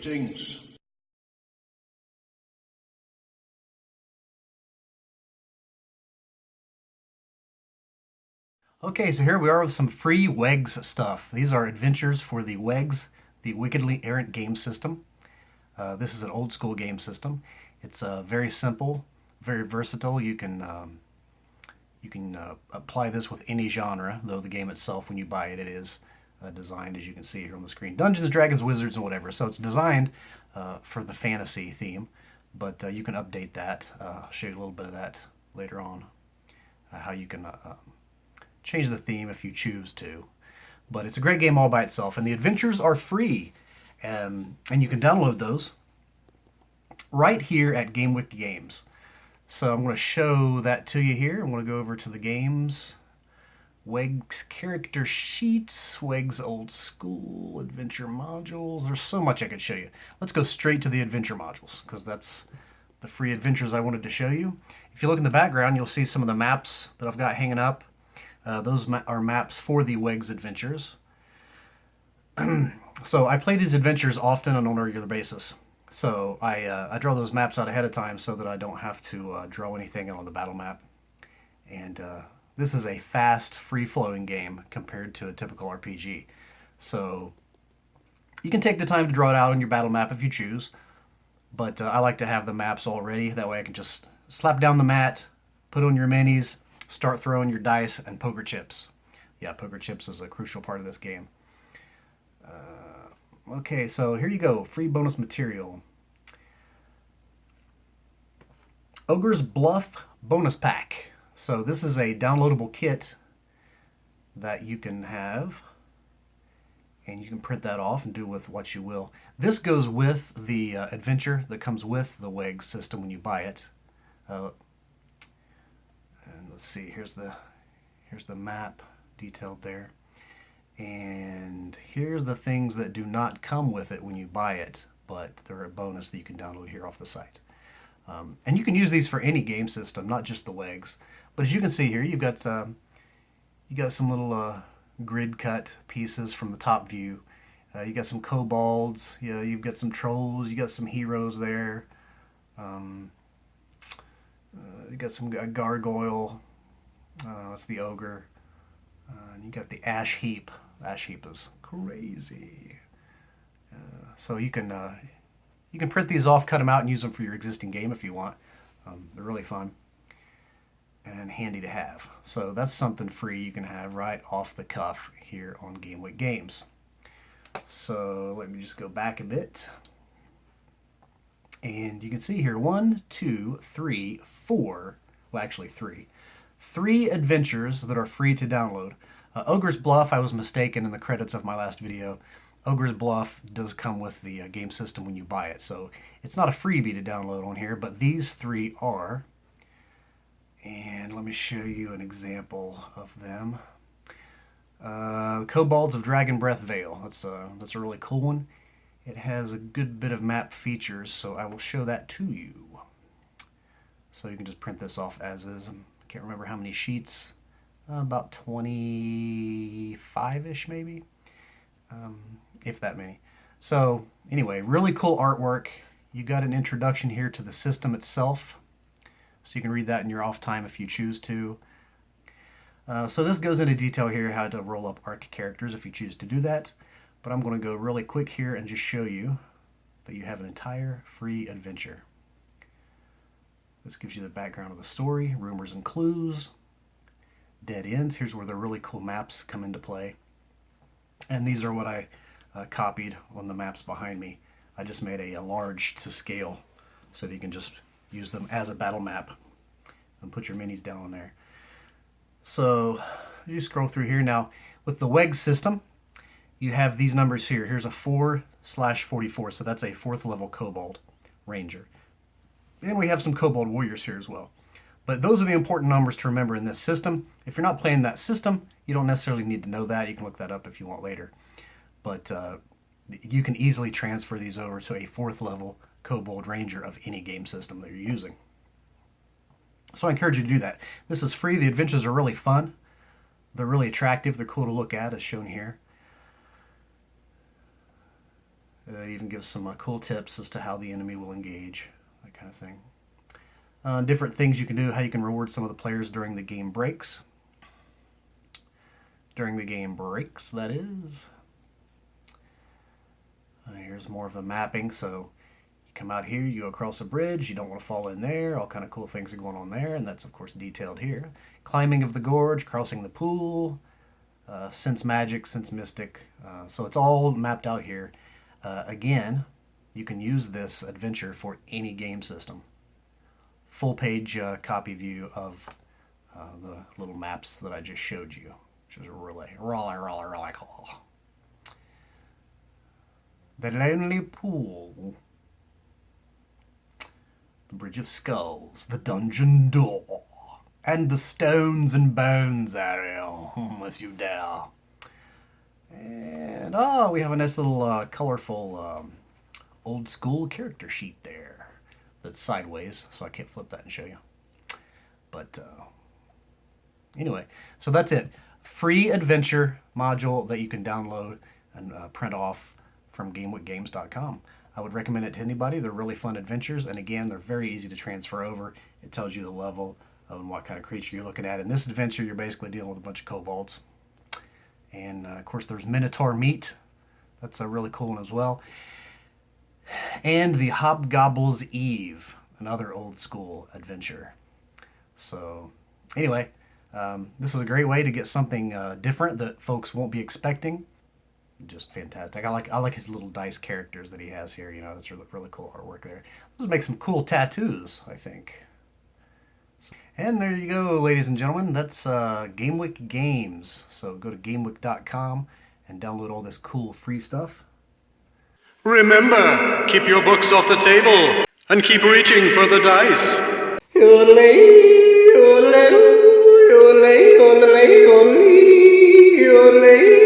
Greetings. Okay, so here we are with some free WEGS stuff. These are adventures for the WEGS, the Wickedly Errant game system. This is an old school game system. It's very simple, very versatile. You can apply this with any genre, though the game itself, when you buy it, it is designed, as you can see here on the screen, Dungeons, Dragons, Wizards, and whatever. So it's designed for the fantasy theme, but you can update that. I'll show you a little bit of that later on, how you can change the theme if you choose to. But it's a great game all by itself, and the adventures are free, and you can download those right here at GameWiki Games. So I'm going to show that to you here. I'm going to go over to the games, WEGS character sheets, WEGS old school adventure modules. There's so much I could show you. Let's go straight to the adventure modules, because that's the free adventures I wanted to show you. If you look in the background, you'll see some of the maps that I've got hanging up. Those are maps for the WEGS adventures. So I play these adventures often and on a regular basis. So I draw those maps out ahead of time so that I don't have to draw anything on the battle map. And this is a fast, free-flowing game compared to a typical RPG. So you can take the time to draw it out on your battle map if you choose. But I like to have the maps all ready. That way I can just slap down the mat, put on your minis, start throwing your dice and poker chips. Yeah, poker chips is a crucial part of this game. Okay, so here you go. Free bonus material. Ogre's Bluff Bonus Pack. So this is a downloadable kit that you can have, and you can print that off and do with what you will. This goes with the adventure that comes with the WEGS system when you buy it. And let's see, here's the map detailed there. And here's the things that do not come with it when you buy it, but they're a bonus that you can download here off the site. And you can use these for any game system, not just the WEGS. But as you can see here, you got some little grid cut pieces from the top view. You got some kobolds. Yeah, you've got some trolls. You got some heroes there. You got some gargoyle. That's the ogre. And you got the ash heap. Ash heap is crazy. So you can print these off, cut them out, and use them for your existing game if you want. They're really fun and handy to have. So that's something free you can have right off the cuff here on GameWiki Games. So let me just go back a bit. And you can see here 1, 2, 3, 4, well actually 3. 3 adventures that are free to download. Ogre's Bluff, I was mistaken in the credits of my last video. Ogre's Bluff does come with the game system when you buy it, so it's not a freebie to download on here, but these 3 are. And let me show you an example of them. Kobolds of Dragon Breath Vale. That's a really cool one. It has a good bit of map features, so I will show that to you. So you can just print this off as is. I can't remember how many sheets. About 25-ish maybe. If that many. So anyway, really cool artwork. You got an introduction here to the system itself. So you can read that in your off time if you choose to. So this goes into detail here how to roll up ARC characters if you choose to do that. But I'm going to go really quick here and just show you that you have an entire free adventure. This gives you the background of the story, rumors and clues, dead ends. Here's where the really cool maps come into play. And these are what I copied on the maps behind me. I just made a large to scale so that you can just use them as a battle map and put your minis down on there. So you scroll through here now. With the WEGS system, you have these numbers here. Here's a 4/44, so that's a 4th level kobold ranger. And we have some kobold warriors here as well. But those are the important numbers to remember in this system. If you're not playing that system, you don't necessarily need to know that. You can look that up if you want later. But you can easily transfer these over to a 4th level kobold ranger of any game system that you're using. So I encourage you to do that. This is free. The adventures are really fun. They're really attractive. They're cool to look at, as shown here. It even gives some cool tips as to how the enemy will engage, that kind of thing. Different things you can do, how you can reward some of the players during the game breaks. During the game breaks, that is. Here's more of the mapping. So you come out here, you go across a bridge, you don't want to fall in there, all kind of cool things are going on there, and that's of course detailed here. Climbing of the gorge, crossing the pool, sense magic, sense mystic. So it's all mapped out here. Again, you can use this adventure for any game system. Full page copy view of the little maps that I just showed you, which is really cool. The Lonely Pool, the Bridge of Skulls, the Dungeon Door, and the Stones and Bones area, if you dare. And we have a nice little colorful old school character sheet there that's sideways, so I can't flip that and show you. But anyway, so that's it. Free adventure module that you can download and print off from GameWickGames.com. I would recommend it to anybody. They're really fun adventures, and again, they're very easy to transfer over. It tells you the level and what kind of creature you're looking at. In this adventure, you're basically dealing with a bunch of kobolds. And of course, there's Minotaur meat. That's a really cool one as well. And the Hobgobble's Eve, another old school adventure. So anyway, this is a great way to get something different that folks won't be expecting. Just fantastic. I like his little dice characters that he has here. You know, that's really cool artwork there. Let's make some cool tattoos, I think. And there you go, ladies and gentlemen. That's GameWick Games. So go to GameWick.com and download all this cool free stuff. Remember, keep your books off the table and keep reaching for the dice. Ole, ole, ole, ole, ole, ole, ole.